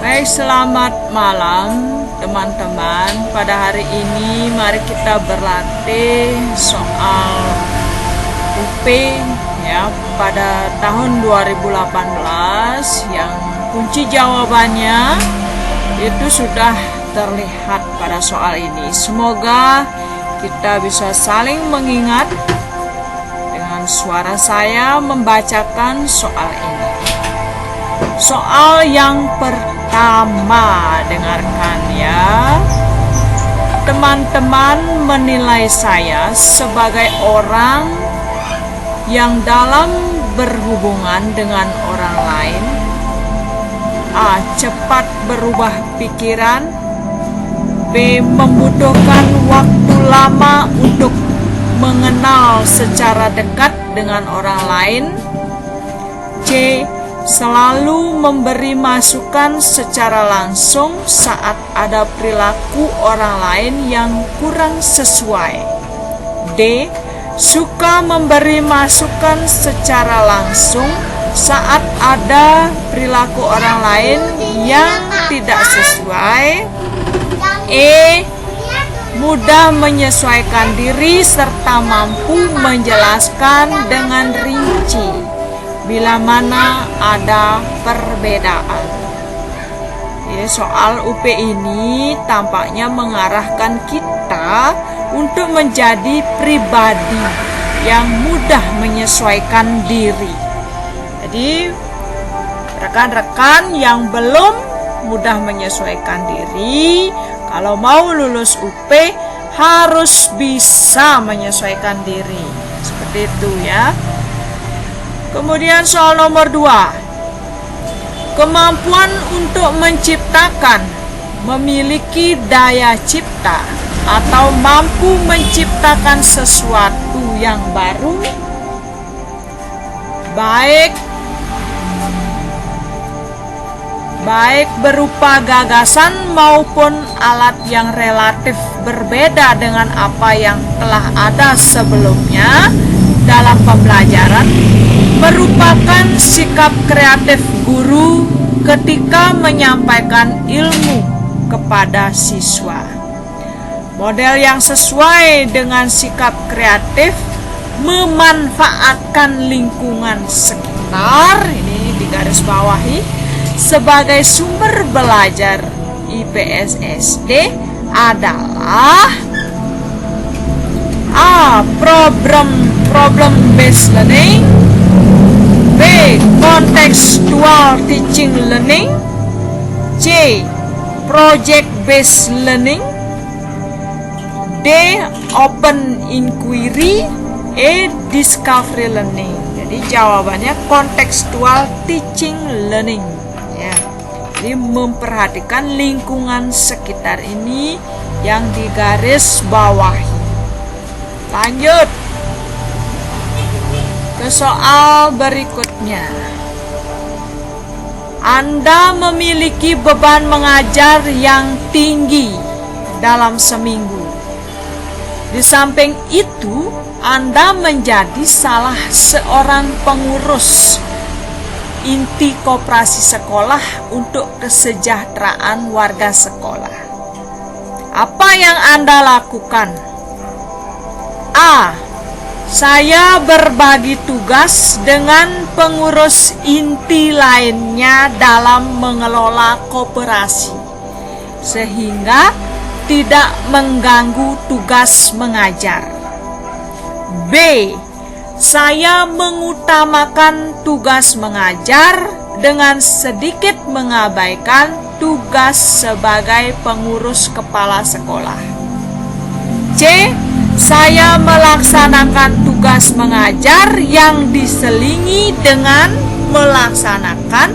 Baik, selamat malam teman-teman. Pada hari ini mari kita berlatih soal UP ya pada tahun 2018 yang kunci jawabannya itu sudah terlihat pada soal ini. Semoga kita bisa saling mengingat dengan suara saya membacakan soal ini. Soal yang pertama, dengarkan ya. Teman-teman menilai saya sebagai orang yang dalam berhubungan dengan orang lain A. Cepat berubah pikiran, B. Membutuhkan waktu lama untuk mengenal secara dekat dengan orang lain, C. Selalu memberi masukan secara langsung saat ada perilaku orang lain yang kurang sesuai, D. Suka memberi masukan secara langsung saat ada perilaku orang lain yang tidak sesuai, E. Mudah menyesuaikan diri serta mampu menjelaskan dengan rinci bila mana ada perbedaan. Jadi soal UP ini tampaknya mengarahkan kita untuk menjadi pribadi yang mudah menyesuaikan diri. Jadi rekan-rekan yang belum mudah menyesuaikan diri, kalau mau lulus UP harus bisa menyesuaikan diri. Seperti itu ya. Kemudian soal nomor 2. Kemampuan untuk menciptakan, memiliki daya cipta atau mampu menciptakan sesuatu yang baru, baik berupa gagasan maupun alat yang relatif berbeda dengan apa yang telah ada sebelumnya dalam pembelajaran, merupakan sikap kreatif guru ketika menyampaikan ilmu kepada siswa. Model yang sesuai dengan sikap kreatif memanfaatkan lingkungan sekitar, ini digarisbawahi, sebagai sumber belajar IPS SD adalah A. Problem based learning, B. Contextual teaching learning, C. Project based learning, D. Open inquiry, E. Discovery learning. Jadi jawabannya contextual teaching learning ya. Jadi memperhatikan lingkungan sekitar ini yang digaris bawahi. Lanjut ke soal berikutnya. Anda memiliki beban mengajar yang tinggi dalam seminggu. Di samping itu, Anda menjadi salah seorang pengurus inti koperasi sekolah untuk kesejahteraan warga sekolah. Apa yang Anda lakukan? A. Saya berbagi tugas dengan pengurus inti lainnya dalam mengelola koperasi, sehingga tidak mengganggu tugas mengajar. B. Saya mengutamakan tugas mengajar dengan sedikit mengabaikan tugas sebagai pengurus kepala sekolah. C. Saya melaksanakan tugas mengajar yang diselingi dengan melaksanakan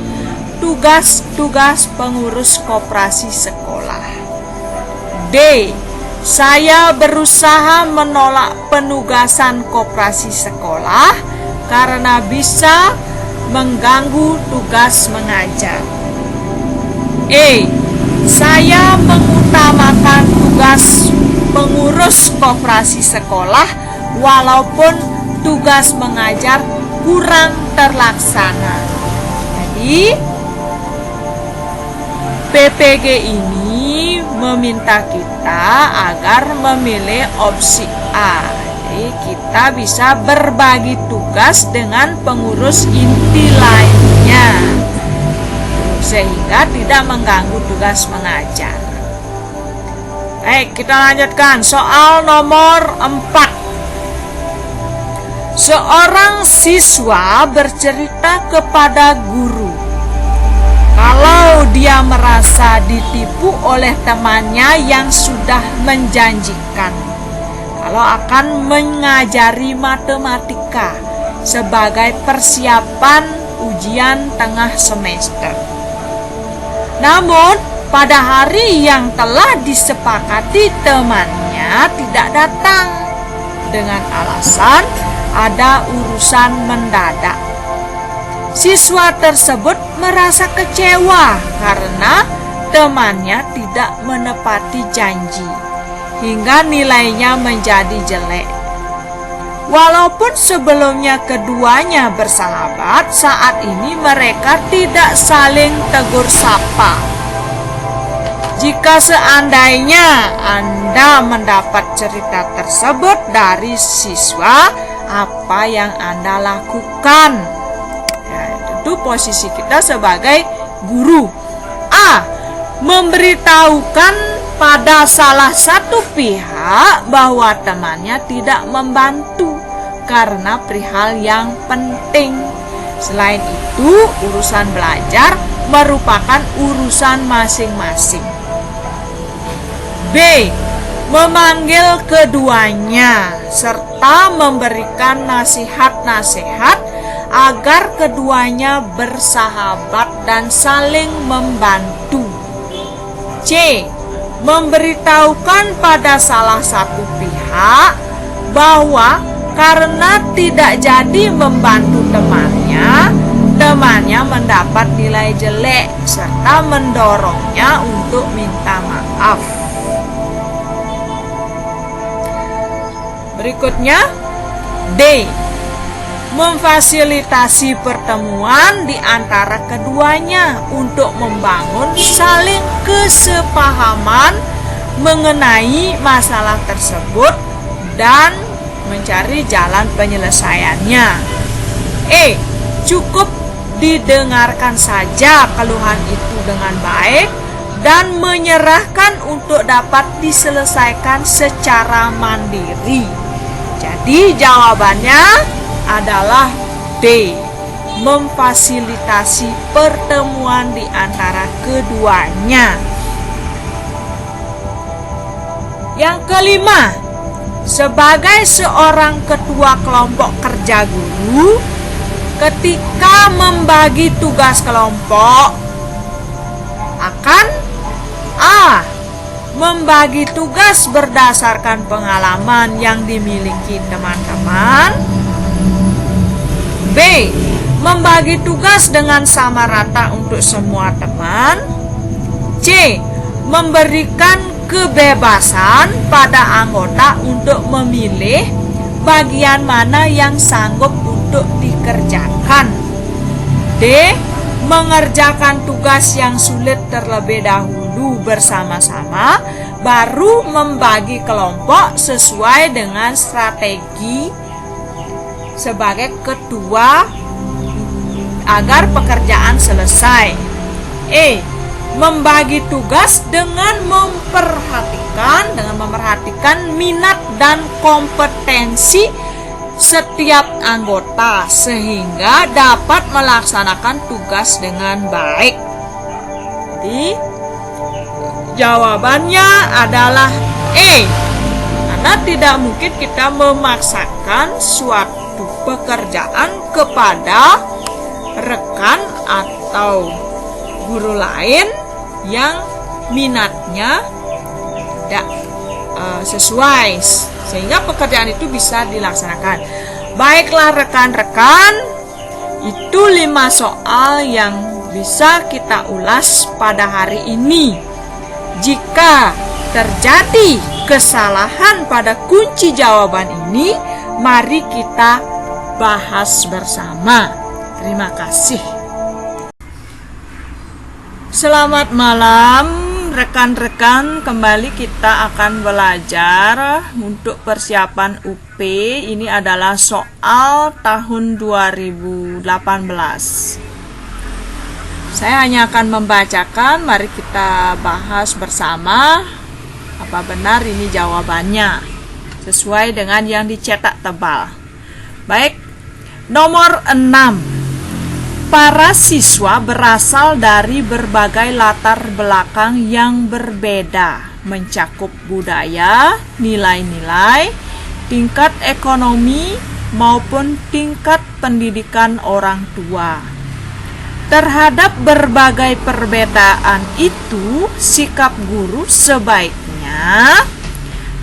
tugas-tugas pengurus koperasi sekolah. D. Saya berusaha menolak penugasan koperasi sekolah karena bisa mengganggu tugas mengajar. E. Saya mengutamakan tugas pengurus koperasi sekolah walaupun tugas mengajar kurang terlaksana. Jadi PPG ini meminta kita agar memilih opsi A. Jadi kita bisa berbagi tugas dengan pengurus inti lainnya, sehingga tidak mengganggu tugas mengajar. Baik, kita lanjutkan soal nomor 4. Seorang siswa bercerita kepada guru kalau dia merasa ditipu oleh temannya yang sudah menjanjikan kalau akan mengajari matematika sebagai persiapan ujian tengah semester. Namun, pada hari yang telah disepakati temannya tidak datang dengan alasan ada urusan mendadak. Siswa tersebut merasa kecewa karena temannya tidak menepati janji, hingga nilainya menjadi jelek. Walaupun sebelumnya keduanya bersahabat, saat ini mereka tidak saling tegur sapa. Jika seandainya Anda mendapat cerita tersebut dari siswa, apa yang Anda lakukan? Ya, tentu posisi kita sebagai guru. A. Memberitahukan pada salah satu pihak bahwa temannya tidak membantu karena perihal yang penting. Selain itu, urusan belajar merupakan urusan masing-masing. B. Memanggil keduanya serta memberikan nasihat-nasihat agar keduanya bersahabat dan saling membantu. C. Memberitahukan pada salah satu pihak bahwa karena tidak jadi membantu temannya mendapat nilai jelek serta mendorongnya untuk minta maaf. Berikutnya, D. Memfasilitasi pertemuan di antara keduanya untuk membangun saling kesepahaman mengenai masalah tersebut dan mencari jalan penyelesaiannya. E. Cukup didengarkan saja keluhan itu dengan baik dan menyerahkan untuk dapat diselesaikan secara mandiri. Jadi jawabannya adalah D. Memfasilitasi pertemuan di antara keduanya. Yang kelima, sebagai seorang ketua kelompok kerja guru, ketika membagi tugas kelompok akan A. Membagi tugas berdasarkan pengalaman yang dimiliki teman-teman. B. Membagi tugas dengan sama rata untuk semua teman. C. Memberikan kebebasan pada anggota untuk memilih bagian mana yang sanggup untuk dikerjakan. D. Mengerjakan tugas yang sulit terlebih dahulu bersama-sama, baru membagi kelompok sesuai dengan strategi sebagai ketua agar pekerjaan selesai. E. Membagi tugas dengan memperhatikan minat dan kompetensi setiap anggota sehingga dapat melaksanakan tugas dengan baik. Jadi jawabannya adalah E. Karena tidak mungkin kita memaksakan suatu pekerjaan kepada rekan atau guru lain yang minatnya tidak sesuai, sehingga pekerjaan itu bisa dilaksanakan. Baiklah rekan-rekan, itu 5 soal yang bisa kita ulas pada hari ini. Jika terjadi kesalahan pada kunci jawaban ini, mari kita bahas bersama. Terima kasih. Selamat malam rekan-rekan, kembali kita akan belajar untuk persiapan UP. Ini adalah soal tahun 2018. Saya hanya akan membacakan, mari kita bahas bersama apa benar ini jawabannya sesuai dengan yang dicetak tebal. Baik, nomor 6. Para siswa berasal dari berbagai latar belakang yang berbeda, mencakup budaya, nilai-nilai, tingkat ekonomi, maupun tingkat pendidikan orang tua. Terhadap berbagai perbedaan itu, sikap guru sebaiknya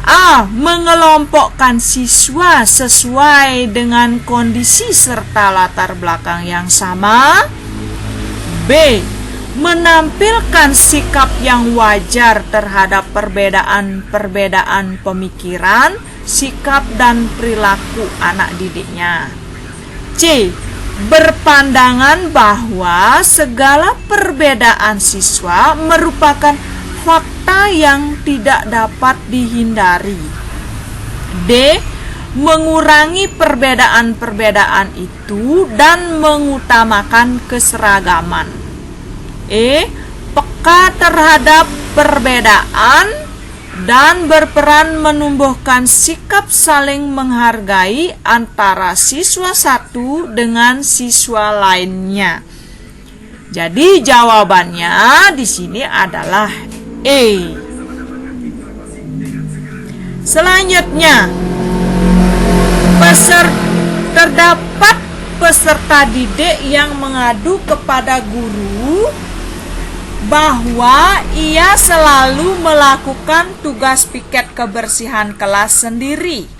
A. Mengelompokkan siswa sesuai dengan kondisi serta latar belakang yang sama. B. Menampilkan sikap yang wajar terhadap perbedaan pemikiran, sikap, dan perilaku anak didiknya. C. Berpandangan bahwa segala perbedaan siswa merupakan fakta yang tidak dapat dihindari. D. Mengurangi perbedaan-perbedaan itu dan mengutamakan keseragaman. E. Peka terhadap perbedaan dan berperan menumbuhkan sikap saling menghargai antara siswa satu dengan siswa lainnya. Jadi jawabannya di sini adalah E. Selanjutnya, terdapat peserta didik yang mengadu kepada guru bahwa ia selalu melakukan tugas piket kebersihan kelas sendiri.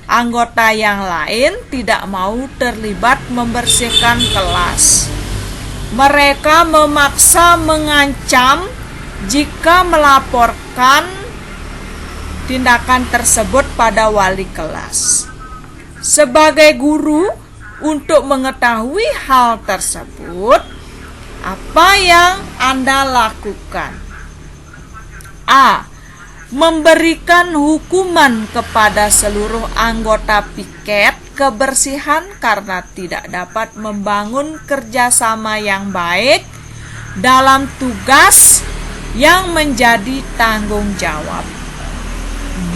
Anggota yang lain tidak mau terlibat membersihkan kelas. Mereka memaksa mengancam jika melaporkan tindakan tersebut pada wali kelas. Sebagai guru, untuk mengetahui hal tersebut, apa yang Anda lakukan? A. Memberikan hukuman kepada seluruh anggota piket kebersihan karena tidak dapat membangun kerjasama yang baik dalam tugas yang menjadi tanggung jawab.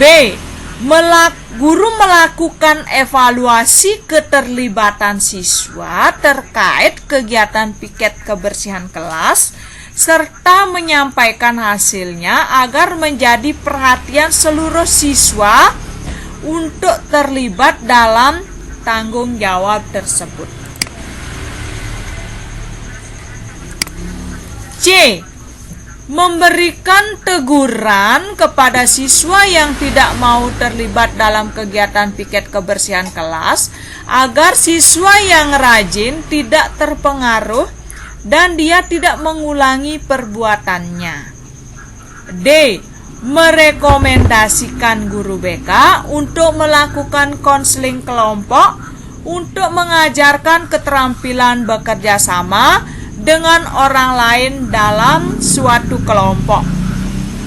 B. Guru melakukan evaluasi keterlibatan siswa terkait kegiatan piket kebersihan kelas serta menyampaikan hasilnya agar menjadi perhatian seluruh siswa untuk terlibat dalam tanggung jawab tersebut. C. Memberikan teguran kepada siswa yang tidak mau terlibat dalam kegiatan piket kebersihan kelas agar siswa yang rajin tidak terpengaruh dan dia tidak mengulangi perbuatannya. D. Merekomendasikan guru BK untuk melakukan konseling kelompok untuk mengajarkan keterampilan bekerja sama dengan orang lain dalam suatu kelompok.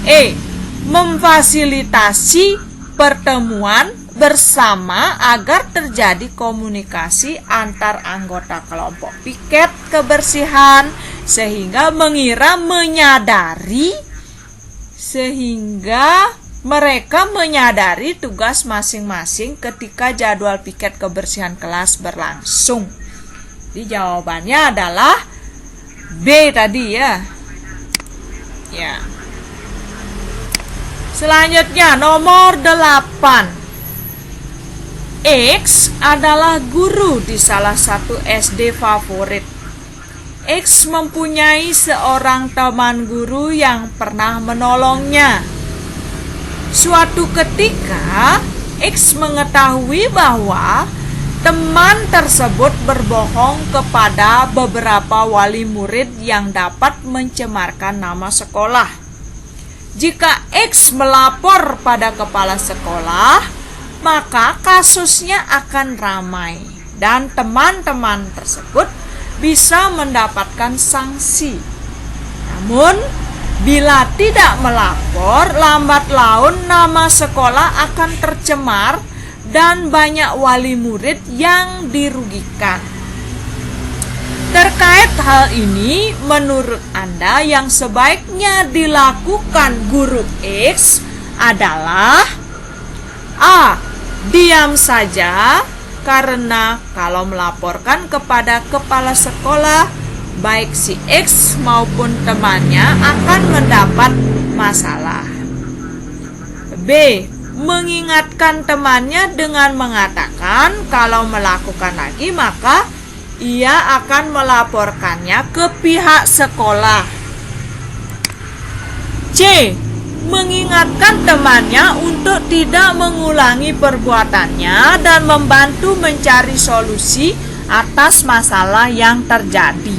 E. Memfasilitasi pertemuan bersama agar terjadi komunikasi antar anggota kelompok piket kebersihan sehingga mereka menyadari tugas masing-masing ketika jadwal piket kebersihan kelas berlangsung. Jadi jawabannya adalah B tadi ya. Selanjutnya nomor 8. X adalah guru di salah satu SD favorit. X mempunyai seorang teman guru yang pernah menolongnya. Suatu ketika, X mengetahui bahwa teman tersebut berbohong kepada beberapa wali murid yang dapat mencemarkan nama sekolah. Jika X melapor pada kepala sekolah, maka kasusnya akan ramai dan teman-teman tersebut bisa mendapatkan sanksi. Namun, bila tidak melapor, lambat laun nama sekolah akan tercemar dan banyak wali murid yang dirugikan. Terkait hal ini, menurut Anda yang sebaiknya dilakukan guru X adalah A. Diam saja, karena kalau melaporkan kepada kepala sekolah, baik si X maupun temannya akan mendapat masalah. B. Mengingatkan temannya dengan mengatakan kalau melakukan lagi maka ia akan melaporkannya ke pihak sekolah. C. Mengingatkan temannya untuk tidak mengulangi perbuatannya dan membantu mencari solusi atas masalah yang terjadi.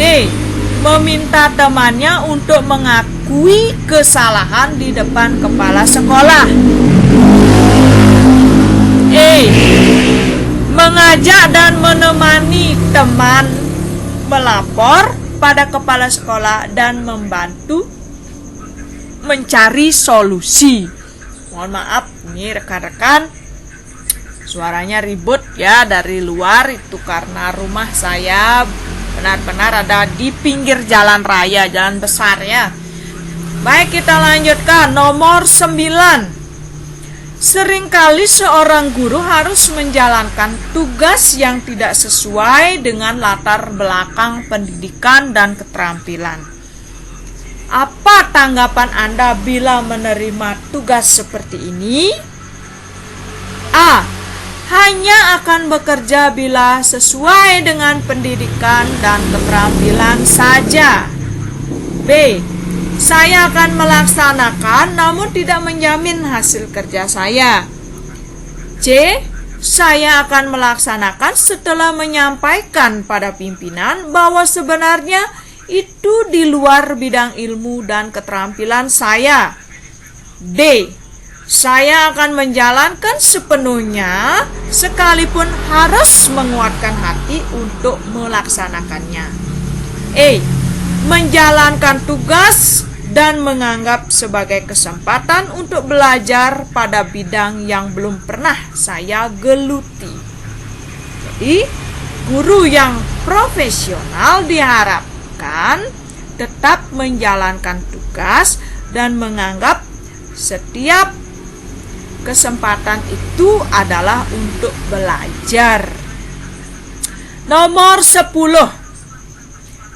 D. Meminta temannya untuk mengakui kesalahan di depan kepala sekolah. E. Mengajak dan menemani teman melapor pada kepala sekolah dan membantu mencari solusi. Mohon maaf nih rekan-rekan, suaranya ribut ya dari luar, itu karena rumah saya benar-benar ada di pinggir jalan raya, jalan besar ya. Baik, kita lanjutkan. Nomor 9. Seringkali seorang guru harus menjalankan tugas yang tidak sesuai dengan latar belakang pendidikan dan keterampilan. Apa tanggapan Anda bila menerima tugas seperti ini? A. Hanya akan bekerja bila sesuai dengan pendidikan dan keterampilan saja. B. Saya akan melaksanakan namun tidak menjamin hasil kerja saya. C. Saya akan melaksanakan setelah menyampaikan pada pimpinan bahwa sebenarnya itu di luar bidang ilmu dan keterampilan saya. D. Saya akan menjalankan sepenuhnya sekalipun harus menguatkan hati untuk melaksanakannya. E. Menjalankan tugas dan menganggap sebagai kesempatan untuk belajar pada bidang yang belum pernah saya geluti. Jadi, guru yang profesional diharapkan tetap menjalankan tugas dan menganggap setiap kesempatan itu adalah untuk belajar. Nomor 10.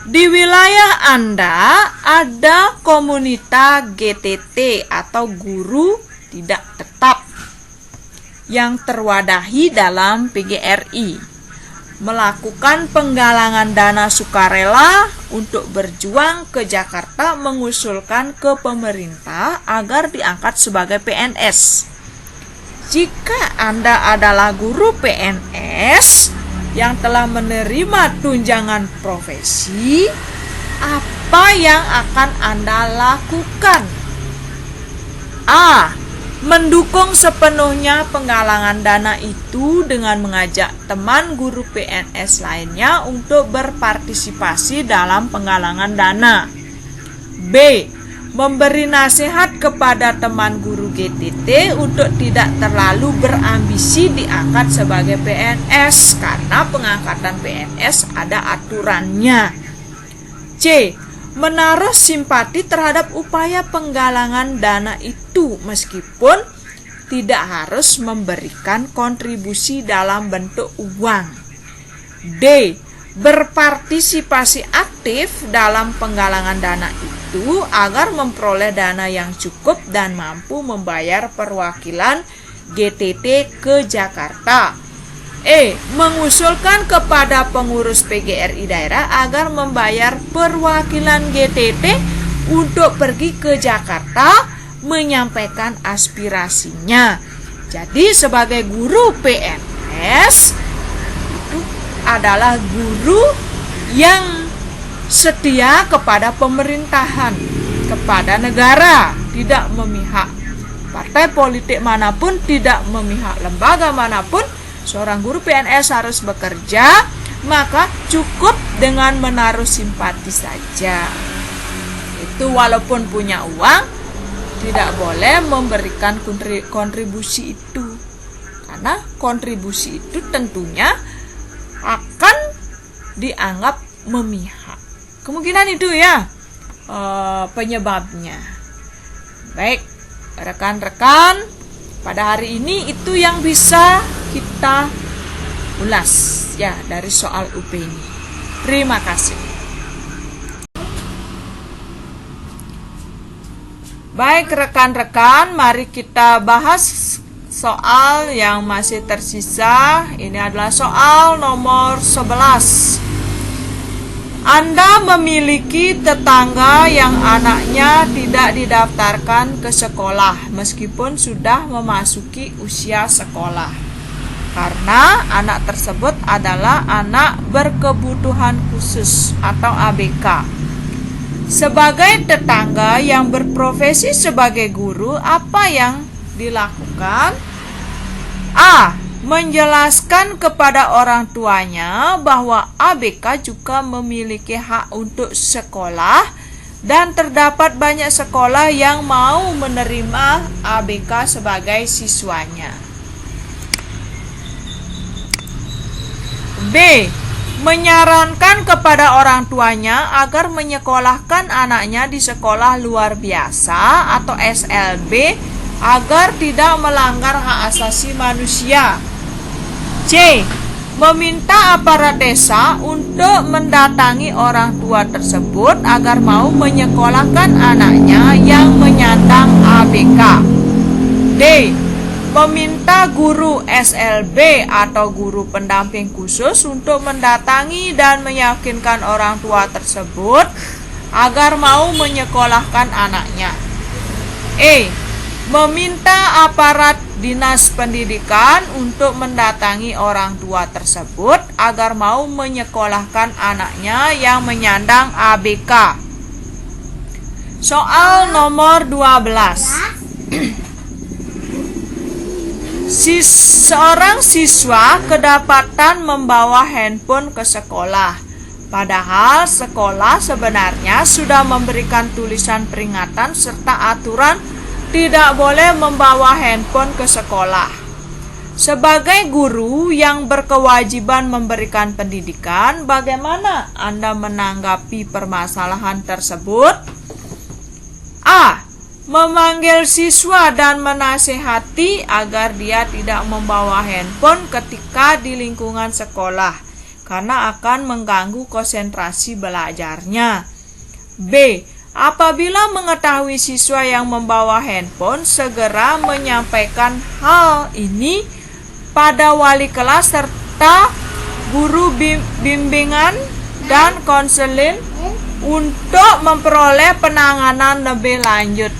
Di wilayah Anda ada komunitas GTT atau guru tidak tetap yang terwadahi dalam PGRI, melakukan penggalangan dana sukarela untuk berjuang ke Jakarta, mengusulkan ke pemerintah agar diangkat sebagai PNS. Jika Anda adalah guru PNS yang telah menerima tunjangan profesi, apa yang akan Anda lakukan? A. Mendukung sepenuhnya penggalangan dana itu dengan mengajak teman guru PNS lainnya untuk berpartisipasi dalam penggalangan dana. B. Memberi nasihat kepada teman guru GTT untuk tidak terlalu berambisi diangkat sebagai PNS karena pengangkatan PNS ada aturannya. C. Menaruh simpati terhadap upaya penggalangan dana itu meskipun tidak harus memberikan kontribusi dalam bentuk uang. D. Berpartisipasi aktif dalam penggalangan dana itu agar memperoleh dana yang cukup dan mampu membayar perwakilan GTT ke Jakarta. E. Mengusulkan kepada pengurus PGRI daerah agar membayar perwakilan GTT untuk pergi ke Jakarta menyampaikan aspirasinya. Jadi sebagai guru PNS adalah guru yang setia kepada pemerintahan, kepada negara, tidak memihak partai politik manapun, tidak memihak lembaga manapun. Seorang guru PNS harus bekerja, maka cukup dengan menaruh simpati saja. itu walaupun punya uang tidak boleh memberikan kontribusi itu, karena kontribusi itu tentunya akan dianggap memihak. Kemungkinan itu ya penyebabnya. Baik, rekan-rekan, pada hari ini itu yang bisa kita ulas ya dari soal UP ini. Terima kasih. Baik rekan-rekan, mari kita bahas soal yang masih tersisa. Ini adalah soal nomor 11. Anda memiliki tetangga yang anaknya tidak didaftarkan ke sekolah meskipun sudah memasuki usia sekolah, karena anak tersebut adalah anak berkebutuhan khusus atau ABK. Sebagai tetangga yang berprofesi sebagai guru, apa yang dilakukan? A. Menjelaskan kepada orang tuanya bahwa ABK juga memiliki hak untuk sekolah dan terdapat banyak sekolah yang mau menerima ABK sebagai siswanya. B. Menyarankan kepada orang tuanya agar menyekolahkan anaknya di sekolah luar biasa atau SLB agar tidak melanggar hak asasi manusia. C. Meminta aparat desa untuk mendatangi orang tua tersebut agar mau menyekolahkan anaknya yang menyandang ABK. D. Meminta guru SLB atau guru pendamping khusus untuk mendatangi dan meyakinkan orang tua tersebut agar mau menyekolahkan anaknya. E. Meminta aparat dinas pendidikan untuk mendatangi orang tua tersebut agar mau menyekolahkan anaknya yang menyandang ABK. Soal nomor 12. Seorang siswa kedapatan membawa handphone ke sekolah, padahal sekolah sebenarnya sudah memberikan tulisan peringatan serta aturan tidak boleh membawa handphone ke sekolah. Sebagai guru yang berkewajiban memberikan pendidikan, bagaimana Anda menanggapi permasalahan tersebut? A. Memanggil siswa dan menasihati agar dia tidak membawa handphone ketika di lingkungan sekolah, karena akan mengganggu konsentrasi belajarnya. B. Apabila mengetahui siswa yang membawa handphone, segera menyampaikan hal ini pada wali kelas serta guru bimbingan dan konseling untuk memperoleh penanganan lebih lanjut.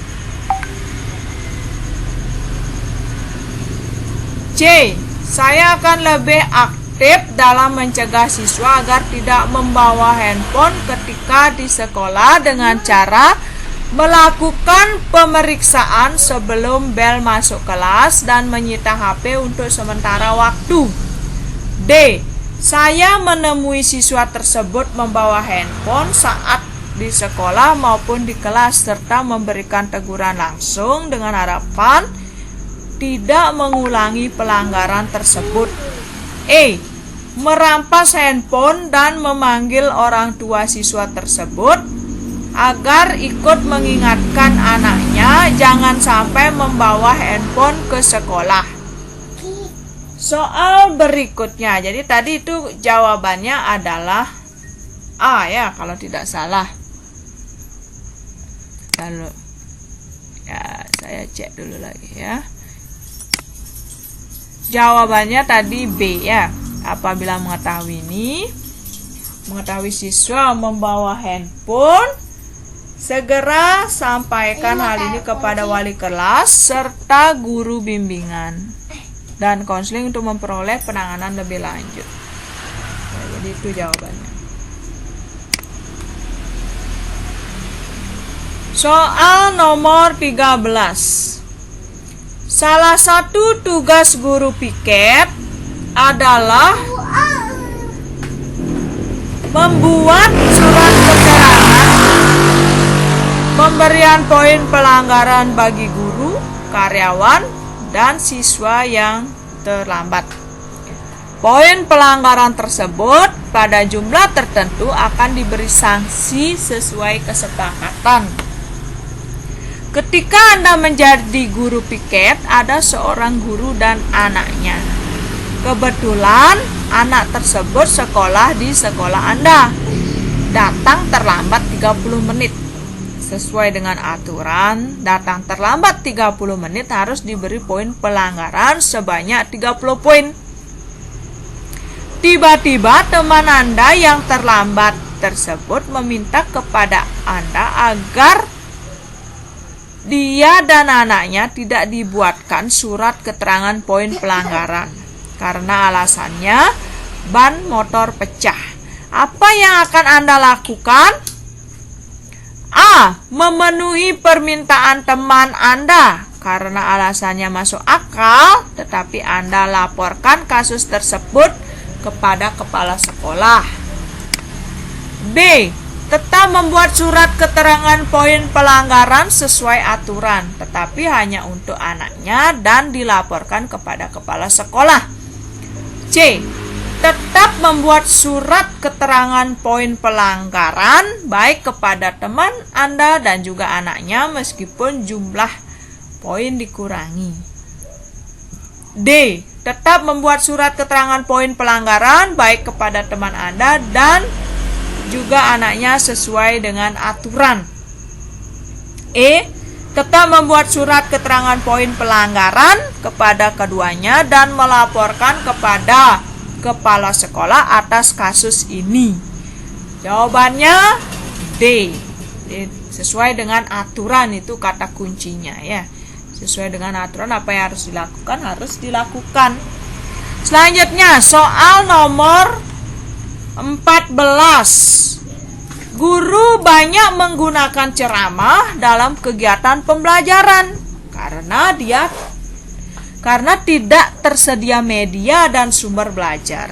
C. Saya akan lebih aktif dalam mencegah siswa agar tidak membawa handphone ketika di sekolah dengan cara melakukan pemeriksaan sebelum bel masuk kelas dan menyita HP untuk sementara waktu. D. Saya menemui siswa tersebut membawa handphone saat di sekolah maupun di kelas serta memberikan teguran langsung dengan harapan tidak mengulangi pelanggaran tersebut. E. Merampas handphone dan memanggil orang tua siswa tersebut agar ikut mengingatkan anaknya jangan sampai membawa handphone ke sekolah. Soal berikutnya, jadi tadi itu jawabannya adalah A ya kalau tidak salah. Lalu ya saya cek dulu lagi ya. Jawabannya tadi B ya. Apabila mengetahui siswa membawa handphone, segera sampaikan hal ini kepada wali kelas serta guru bimbingan dan konseling untuk memperoleh penanganan lebih lanjut. Nah, jadi itu jawabannya. Soal nomor 13. Salah satu tugas guru piket adalah membuat surat keterangan pemberian poin pelanggaran bagi guru, karyawan, dan siswa yang terlambat. Poin pelanggaran tersebut pada jumlah tertentu akan diberi sanksi sesuai kesepakatan. Ketika Anda menjadi guru piket, ada seorang guru dan anaknya. Kebetulan anak tersebut sekolah di sekolah Anda. Datang terlambat 30 menit. Sesuai dengan aturan, datang terlambat 30 menit harus diberi poin pelanggaran sebanyak 30 poin. Tiba-tiba teman Anda yang terlambat tersebut meminta kepada Anda agar dia dan anaknya tidak dibuatkan surat keterangan poin pelanggaran karena alasannya ban motor pecah. Apa yang akan Anda lakukan? A. Memenuhi permintaan teman Anda karena alasannya masuk akal, tetapi Anda laporkan kasus tersebut kepada kepala sekolah. B. Tetap membuat surat keterangan poin pelanggaran sesuai aturan, tetapi hanya untuk anaknya dan dilaporkan kepada kepala sekolah. C. Tetap membuat surat keterangan poin pelanggaran baik kepada teman Anda dan juga anaknya meskipun jumlah poin dikurangi. D. Tetap membuat surat keterangan poin pelanggaran baik kepada teman Anda dan juga anaknya sesuai dengan aturan. E. Tetap membuat surat keterangan poin pelanggaran kepada keduanya dan melaporkan kepada kepala sekolah atas kasus ini. Jawabannya D. Sesuai dengan aturan, itu kata kuncinya ya. Sesuai dengan aturan, apa yang harus dilakukan. Selanjutnya soal nomor 14. Guru banyak menggunakan ceramah dalam kegiatan pembelajaran karena tidak tersedia media dan sumber belajar.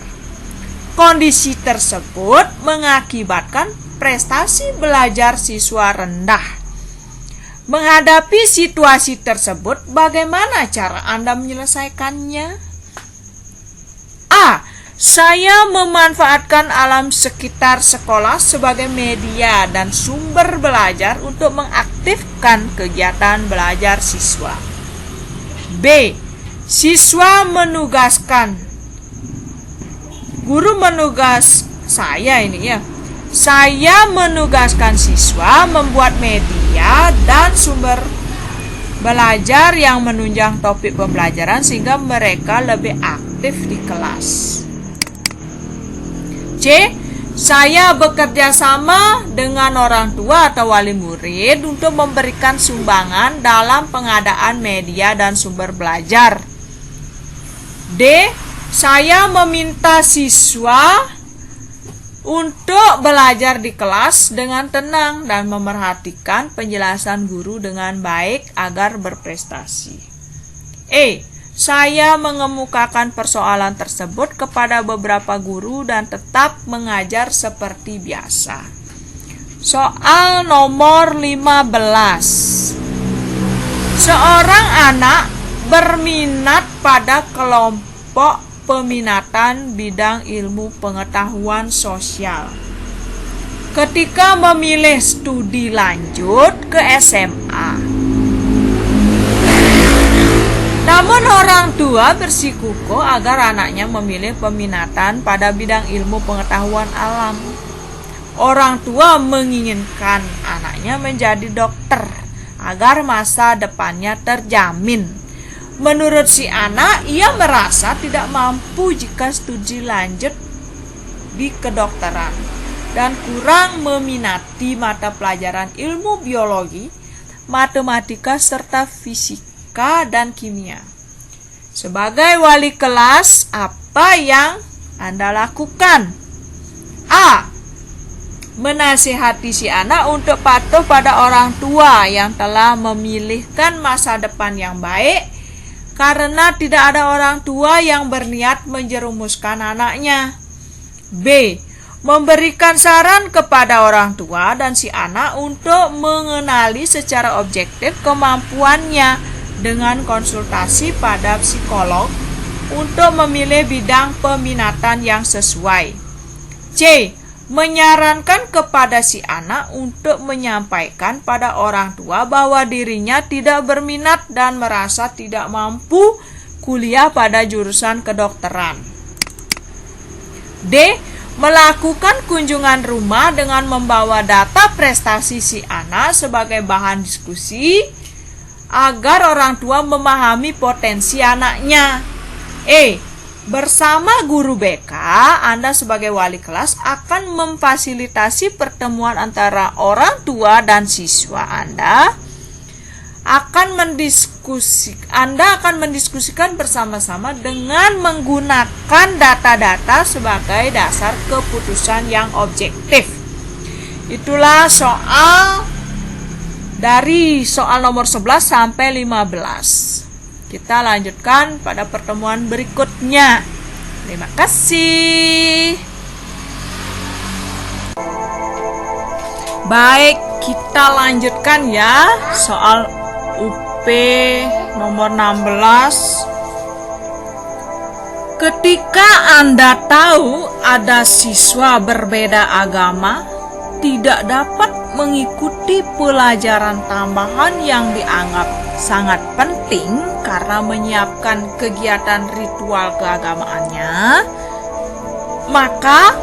Kondisi tersebut mengakibatkan prestasi belajar siswa rendah. Menghadapi situasi tersebut, bagaimana cara Anda menyelesaikannya? A. Saya memanfaatkan alam sekitar sekolah sebagai media dan sumber belajar untuk mengaktifkan kegiatan belajar siswa. B. Siswa menugaskan. Guru menugas saya ini ya. Saya menugaskan siswa membuat media dan sumber belajar yang menunjang topik pembelajaran sehingga mereka lebih aktif di kelas. C. Saya bekerja sama dengan orang tua atau wali murid untuk memberikan sumbangan dalam pengadaan media dan sumber belajar. D. Saya meminta siswa untuk belajar di kelas dengan tenang dan memerhatikan penjelasan guru dengan baik agar berprestasi. E. Saya mengemukakan persoalan tersebut kepada beberapa guru dan tetap mengajar seperti biasa. Soal nomor 15. Seorang anak berminat pada kelompok peminatan bidang ilmu pengetahuan sosial. Ketika memilih studi lanjut ke SMA. Namun orang tua bersikukuh agar anaknya memilih peminatan pada bidang ilmu pengetahuan alam. Orang tua menginginkan anaknya menjadi dokter agar masa depannya terjamin. Menurut si anak, ia merasa tidak mampu jika studi lanjut di kedokteran dan kurang meminati mata pelajaran ilmu biologi, matematika, serta fisika dan kimia. Sebagai wali kelas, apa yang Anda lakukan? A. Menasihati si anak untuk patuh pada orang tua yang telah memilihkan masa depan yang baik, karena tidak ada orang tua yang berniat menjerumuskan anaknya. B. memberikan saran kepada orang tua dan si anak untuk mengenali secara objektif kemampuannya dengan konsultasi pada psikolog untuk memilih bidang peminatan yang sesuai. C. Menyarankan kepada si anak untuk menyampaikan pada orang tua bahwa dirinya tidak berminat dan merasa tidak mampu kuliah pada jurusan kedokteran. D. Melakukan kunjungan rumah dengan membawa data prestasi si anak sebagai bahan diskusi agar orang tua memahami potensi anaknya. E. Bersama guru BK, Anda sebagai wali kelas akan memfasilitasi pertemuan antara orang tua dan siswa Anda. Anda akan mendiskusikan bersama-sama dengan menggunakan data-data sebagai dasar keputusan yang objektif. Itulah dari soal nomor 11 sampai 15. Kita lanjutkan pada pertemuan berikutnya. Terima kasih. Baik, kita lanjutkan ya soal UP nomor 16. Ketika Anda tahu ada siswa berbeda agama tidak dapat mengikuti pelajaran tambahan yang dianggap sangat penting karena menyiapkan kegiatan ritual keagamaannya, maka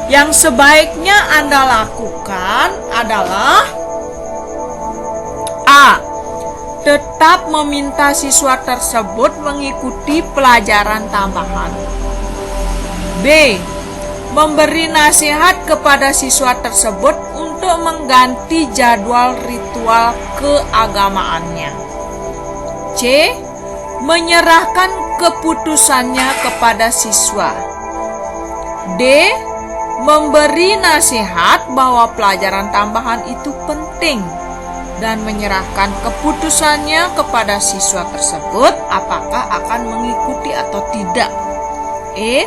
yang sebaiknya Anda lakukan adalah A. Tetap meminta siswa tersebut mengikuti pelajaran tambahan. B. Memberi nasihat kepada siswa tersebut untuk mengganti jadwal ritual keagamaannya. C. Menyerahkan keputusannya kepada siswa. D. Memberi nasihat bahwa pelajaran tambahan itu penting dan menyerahkan keputusannya kepada siswa tersebut apakah akan mengikuti atau tidak. E.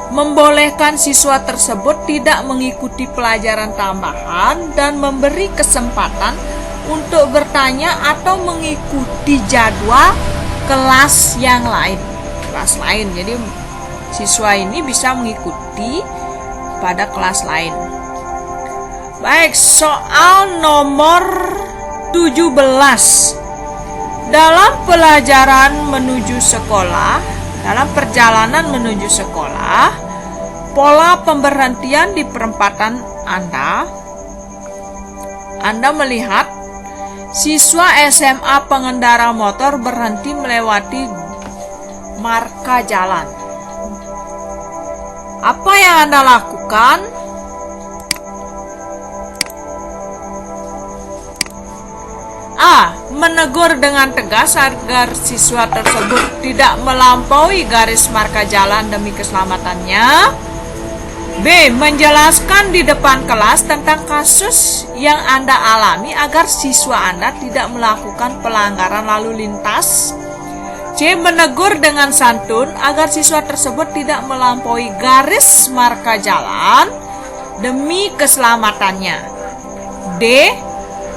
Membolehkan siswa tersebut tidak mengikuti pelajaran tambahan dan memberi kesempatan untuk bertanya atau mengikuti jadwal kelas yang lain. Jadi siswa ini bisa mengikuti pada kelas lain. Baik, soal nomor 17. Dalam perjalanan menuju sekolah, pola pemberhentian di perempatan Anda melihat siswa SMA pengendara motor berhenti melewati marka jalan. Apa yang Anda lakukan? A. Menegur dengan tegas agar siswa tersebut tidak melampaui garis marka jalan demi keselamatannya. B. Menjelaskan di depan kelas tentang kasus yang Anda alami agar siswa Anda tidak melakukan pelanggaran lalu lintas. C. Menegur dengan santun agar siswa tersebut tidak melampaui garis marka jalan demi keselamatannya. D.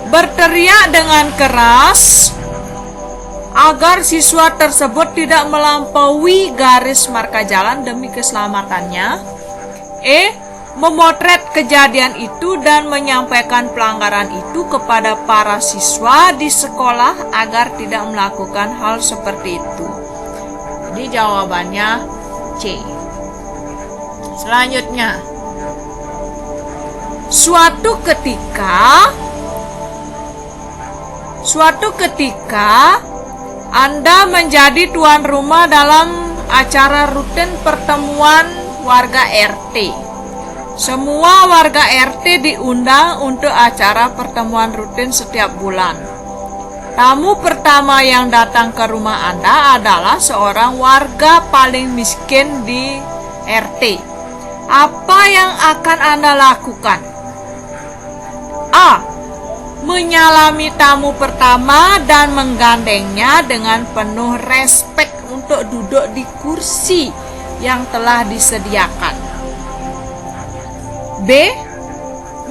Berteriak dengan keras agar siswa tersebut tidak melampaui garis marka jalan demi keselamatannya. E. Memotret kejadian itu dan menyampaikan pelanggaran itu kepada para siswa di sekolah agar tidak melakukan hal seperti itu. Jadi jawabannya C. Selanjutnya, suatu ketika Anda menjadi tuan rumah dalam acara rutin pertemuan warga RT. Semua warga RT diundang untuk acara pertemuan rutin setiap bulan. Tamu pertama yang datang ke rumah Anda adalah seorang warga paling miskin di RT. Apa yang akan Anda lakukan? A. Menyalami tamu pertama dan menggandengnya dengan penuh respek untuk duduk di kursi yang telah disediakan. B.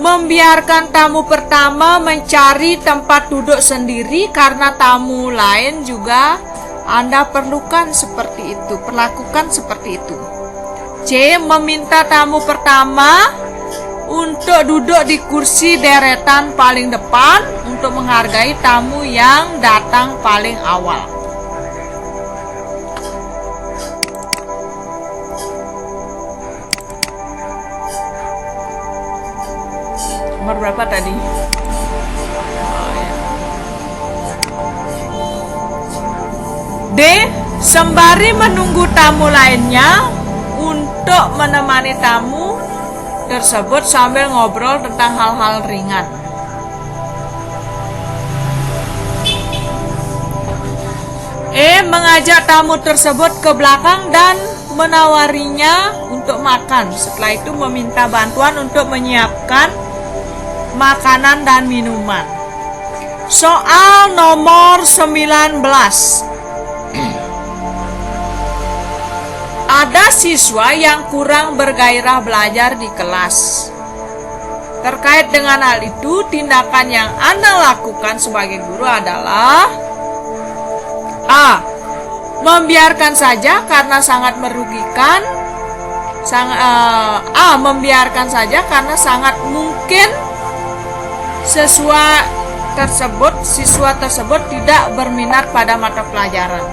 Membiarkan tamu pertama mencari tempat duduk sendiri karena tamu lain juga Anda perlukan seperti itu, perlakukan seperti itu. C. Meminta tamu pertama untuk duduk di kursi deretan paling depan untuk menghargai tamu yang datang paling awal. Nomor berapa tadi? D. Sembari menunggu tamu lainnya untuk menemani tamu tersebut sambil ngobrol tentang hal-hal ringan. E. Mengajak tamu tersebut ke belakang dan menawarinya untuk makan. Setelah itu meminta bantuan untuk menyiapkan makanan dan minuman. Soal nomor 19. Ada siswa yang kurang bergairah belajar di kelas. Terkait dengan hal itu, tindakan yang Anda lakukan sebagai guru adalah A. Membiarkan saja karena sangat merugikan. Membiarkan saja karena sangat mungkin siswa tersebut tidak berminat pada mata pelajaran.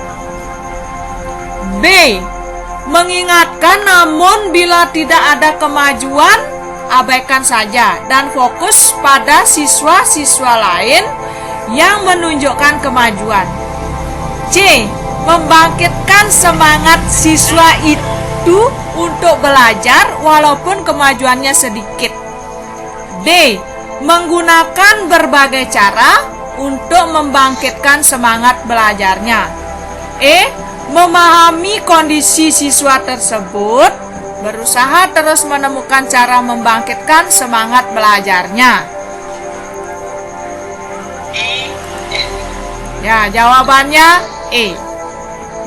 B. Mengingatkan, namun bila tidak ada kemajuan, abaikan saja dan fokus pada siswa-siswa lain yang menunjukkan kemajuan. C. Membangkitkan semangat siswa itu untuk belajar walaupun kemajuannya sedikit. D. Menggunakan berbagai cara untuk membangkitkan semangat belajarnya. E. Memahami kondisi siswa tersebut, berusaha terus menemukan cara membangkitkan semangat belajarnya. Ya, jawabannya E.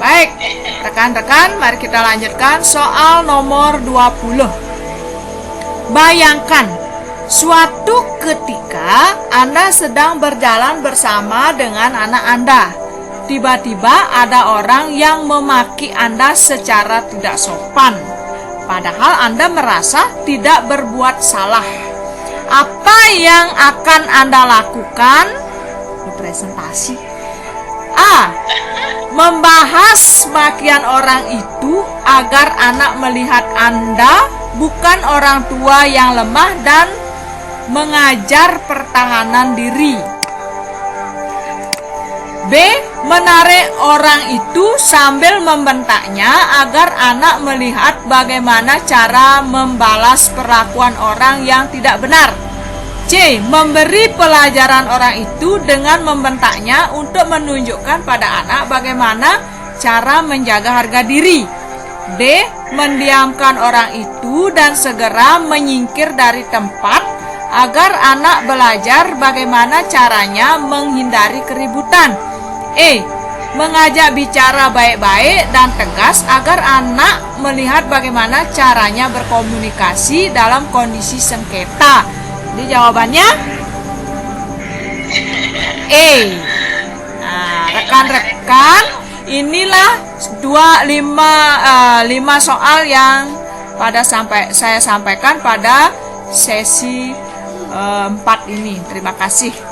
Baik, rekan-rekan, mari kita lanjutkan soal nomor 20. Bayangkan, suatu ketika Anda sedang berjalan bersama dengan anak Anda. Tiba-tiba ada orang yang memaki Anda secara tidak sopan, padahal Anda merasa tidak berbuat salah. Apa yang akan Anda lakukan? Presentasi. A. Membahas makian orang itu agar anak melihat Anda bukan orang tua yang lemah dan mengajar pertahanan diri. B. Menarik orang itu sambil membentaknya agar anak melihat bagaimana cara membalas perlakuan orang yang tidak benar. C. Memberi pelajaran orang itu dengan membentaknya untuk menunjukkan pada anak bagaimana cara menjaga harga diri. D. Mendiamkan orang itu dan segera menyingkir dari tempat agar anak belajar bagaimana caranya menghindari keributan. E. Mengajak bicara baik-baik dan tegas agar anak melihat bagaimana caranya berkomunikasi dalam kondisi sengketa. Jadi jawabannya E. Nah, rekan-rekan, inilah 5 soal yang saya sampaikan pada sesi 4 ini. Terima kasih.